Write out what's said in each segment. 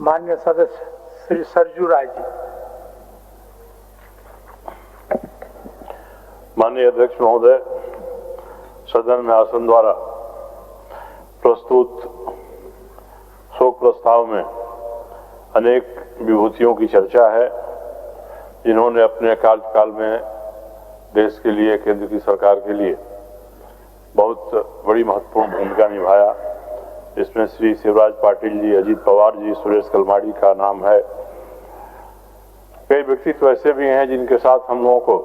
माननीय सदस्य श्री सरजू राय जी। माननीय अध्यक्ष महोदय, सदन में आसन द्वारा प्रस्तुत शोक प्रस्ताव में अनेक विभूतियों की चर्चा है जिन्होंने अपने कार्यकाल में देश के लिए, केंद्र की सरकार के लिए बहुत बड़ी महत्वपूर्ण भूमिका निभाया। इसमें श्री शिवराज पाटिल जी, अजीत पवार जी, सुरेश कलमाड़ी का नाम है। कई व्यक्तित्व ऐसे भी हैं जिनके साथ हम लोगों को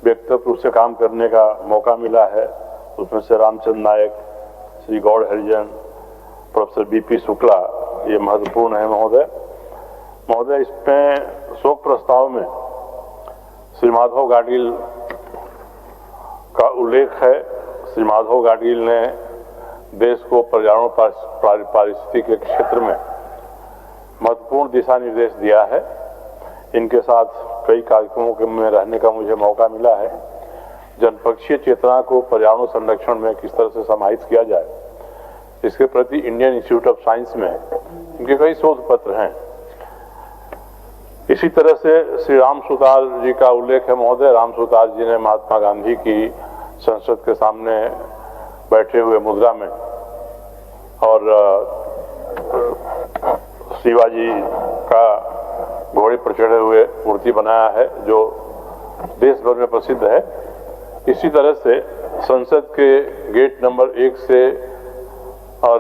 व्यक्तिगत रूप से काम करने का मौका मिला है। उसमें से रामचंद्र नायक, श्री गौड़ हरिजन, प्रोफेसर बीपी शुक्ला, ये महत्वपूर्ण है महोदय। इसमें शोक प्रस्ताव में श्री माधव गाडगिल का उल्लेख है। श्री माधव गाडगिल ने देश को पर्यावरण पारिस्थितिकी के क्षेत्र में महत्वपूर्ण दिशा निर्देश दिया है। इनके साथ कई कार्यक्रमों में रहने का मुझे मौका मिला है। जनपक्षीय चेतना को पर्यावरण संरक्षण में किस तरह से समाहित किया जाए, इसके प्रति इंडियन इंस्टीट्यूट ऑफ साइंस में इनके कई शोध पत्र हैं। इसी तरह से श्री राम सुतार जी का उल्लेख है महोदय। राम सुतार जी ने महात्मा गांधी की संसद के सामने बैठे हुए मुद्रा में और शिवाजी का घोड़े पर चढ़े हुए मूर्ति बनाया है जो देश भर में प्रसिद्ध है। इसी तरह से संसद के गेट नंबर 1 से और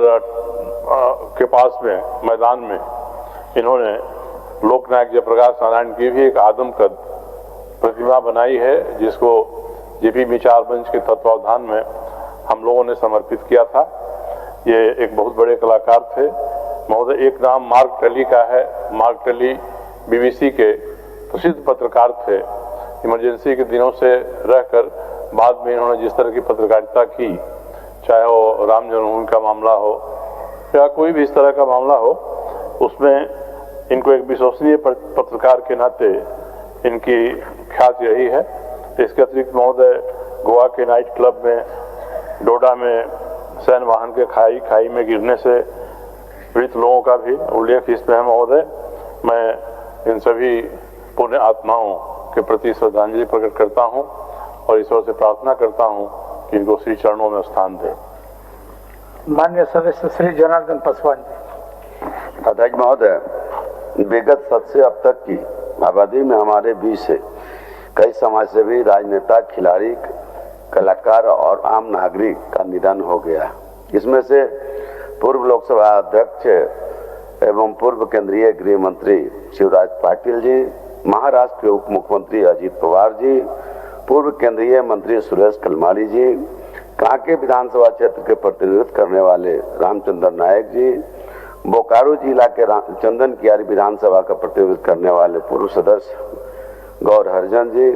के पास में मैदान में इन्होंने लोकनायक जयप्रकाश नारायण की भी एक आदमकद प्रतिमा बनाई है, जिसको जेपी विचार मंच के तत्वावधान में हम लोगों ने समर्पित किया था। ये एक बहुत बड़े कलाकार थे महोदय। एक नाम मार्क टली का है। मार्क टली बीबीसी के प्रसिद्ध पत्रकार थे। इमरजेंसी के दिनों से रहकर बाद में इन्होंने जिस तरह की पत्रकारिता की, चाहे वो राम जन्मभूमि का मामला हो या कोई भी इस तरह का मामला हो, उसमें इनको एक विश्वसनीय पत्रकार के नाते इनकी ख्याति रही है। इसके अतिरिक्त महोदय, गोवा के नाइट क्लब में डोडा में सैन्य वाहन के खाई में गिरने से पीड़ित लोगों का भी उल्लेख इसमें है महोदय। मैं इन सभी पुण्य आत्माओं के प्रति श्रद्धांजलि प्रकट करता हूं और ईश्वर से प्रार्थना करता हूं कि इनको श्री चरणों में स्थान दे। माननीय सदस्य श्री जनार्दन पासवान जी। अध्यक्ष महोदय, विगत सद से अब तक की आबादी में हमारे बीच से कई समाजसेवी, राजनेता, खिलाड़ी, कलाकार और आम नागरिक का निधन हो गया। इसमें से पूर्व लोकसभा अध्यक्ष एवं पूर्व केंद्रीय गृह मंत्री शिवराज पाटिल जी, महाराष्ट्र के उप मुख्यमंत्री अजीत पवार जी, पूर्व केंद्रीय मंत्री सुरेश कलमाड़ी जी, कांके विधानसभा क्षेत्र के प्रतिनिधित्व करने वाले रामचंद्र नायक जी, बोकारो जिला के चंदन कियारी विधानसभा का प्रतिनिधित्व करने वाले पूर्व सदस्य गौर हरिजन जी,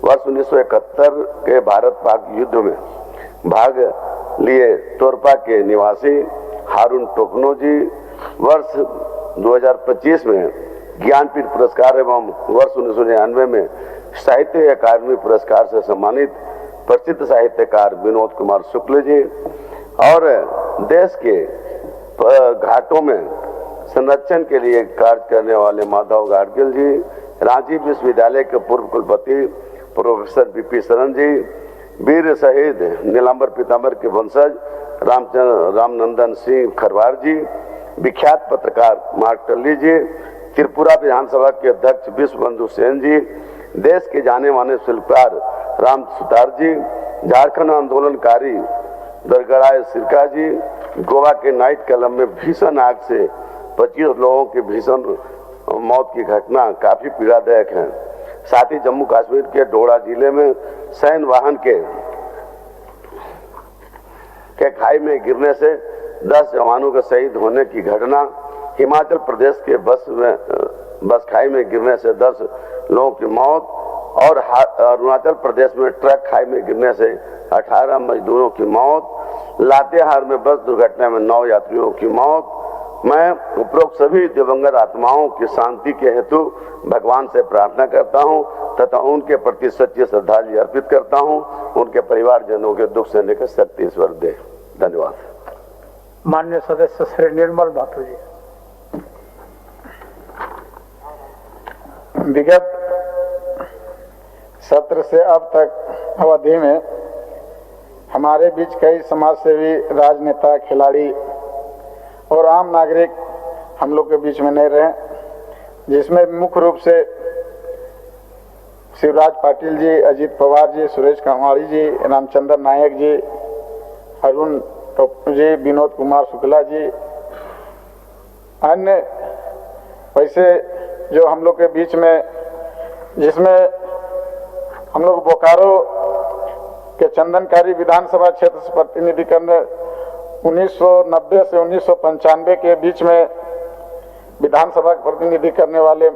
वर्ष 1971 के भारत पाक युद्ध में भाग लिए तोरपा के निवासी हारून टोकनो जी, वर्ष 2025 में ज्ञानपीठ पुरस्कार एवं वर्ष 1999 में साहित्य अकादमी पुरस्कार से सम्मानित प्रसिद्ध साहित्यकार विनोद कुमार शुक्ल जी और देश के घाटों में संरक्षण के लिए कार्य करने वाले माधव गाडगिल जी, रांची विश्वविद्यालय के पूर्व कुलपति प्रोफेसर बीपी शरण जी, वीर शहीद नीलांबर पीताम्बर के वंशज रामनंदन सिंह खरवार जी, विख्यात पत्रकार मार्क टली जी, त्रिपुरा विधानसभा के अध्यक्ष विश्वबंधु सेन जी, देश के जाने माने शिल्पकार राम सुतार जी, झारखंड आंदोलनकारी दरगराय सिरका जी, गोवा के नाइट क्लब में भीषण आग से 25 लोगों की भीषण मौत की घटना काफी पीड़ादायक है। साथ ही जम्मू कश्मीर के डोडा जिले में सैन्य वाहन के खाई में गिरने से 10 जवानों के शहीद होने की घटना, हिमाचल प्रदेश के बस खाई में गिरने से 10 लोगों की मौत और अरुणाचल प्रदेश में ट्रक खाई में गिरने से 18 मजदूरों की मौत, लातेहार में बस दुर्घटना में 9 यात्रियों की मौत। मैं उपरोक्त सभी दिवंगत आत्माओं की शांति के हेतु भगवान से प्रार्थना करता हूं तथा उनके प्रति सच्ची श्रद्धांजलि अर्पित करता हूं। उनके परिवारजनों के दुख सहने की शक्ति ईश्वर दे। धन्यवाद। माननीय सदस्य श्री निर्मल बापू जी। विगत सत्र से अब तक अवधि में हमारे बीच कई समाजसेवी, राजनेता, खिलाड़ी और आम नागरिक हम लोग के बीच में नहीं रहे, जिसमें मुख्य रूप से शिवराज पाटिल जी, अजीत पवार जी, सुरेश कांवाड़ी जी, रामचंद्र नायक जी, अरुण टोपे जी, विनोद कुमार शुक्ला जी, अन्य वैसे जो हम लोग के बीच में, जिसमें हम लोग बोकारो के चंदनकारी विधानसभा क्षेत्र से प्रतिनिधि करने 1990 से 1995 के बीच में विधानसभा का प्रतिनिधि करने वाले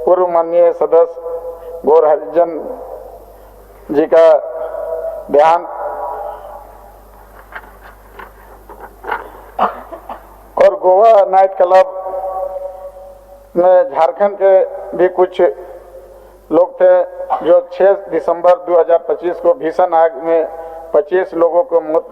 पूर्व माननीय सदस्य गौर हरिजन जी का देहांत और गोवा नाइट क्लब में झारखंड के भी कुछ लोग थे जो 6 दिसंबर 2025 को भीषण आग में 25 लोगों को मौत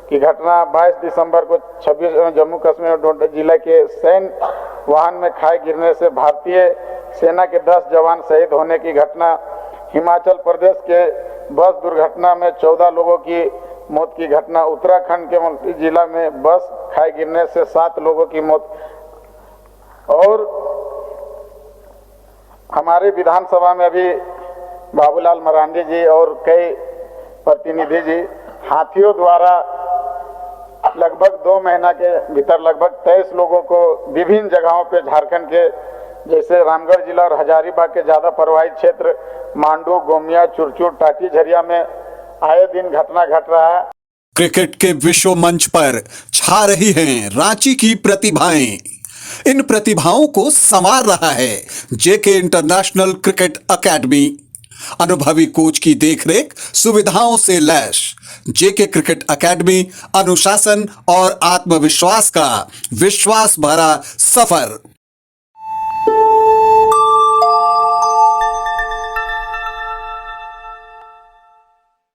की घटना, 22 दिसंबर को 26 जम्मू कश्मीर डोडा जिला के सैन्य वाहन में खाई गिरने से भारतीय सेना के 10 जवान शहीद होने की घटना, हिमाचल प्रदेश के बस दुर्घटना में 14 लोगों की मौत की घटना, उत्तराखंड के मंडी जिला में बस खाई गिरने से 7 लोगों की मौत, और हमारे विधानसभा में अभी बाबूलाल मरांडी जी और कई प्रतिनिधि जी हाथियों द्वारा लगभग 2 महीना के भीतर लगभग 23 लोगों को विभिन्न जगहों पे झारखंड के जैसे रामगढ़ जिला और हजारीबाग के ज्यादा प्रभावित क्षेत्र मांडू, गोमिया, चुरचुर, टाटी, झरिया में आए दिन घटना घट रहा है। क्रिकेट के विश्व मंच पर छा रही हैं रांची की प्रतिभाएं। इन प्रतिभाओं को संवार रहा है जेके इंटरनेशनल क्रिकेट एकेडमी। अनुभवी कोच की देखरेख, सुविधाओं से लैस जेके क्रिकेट एकेडमी अनुशासन और आत्मविश्वास का विश्वास भरा सफर।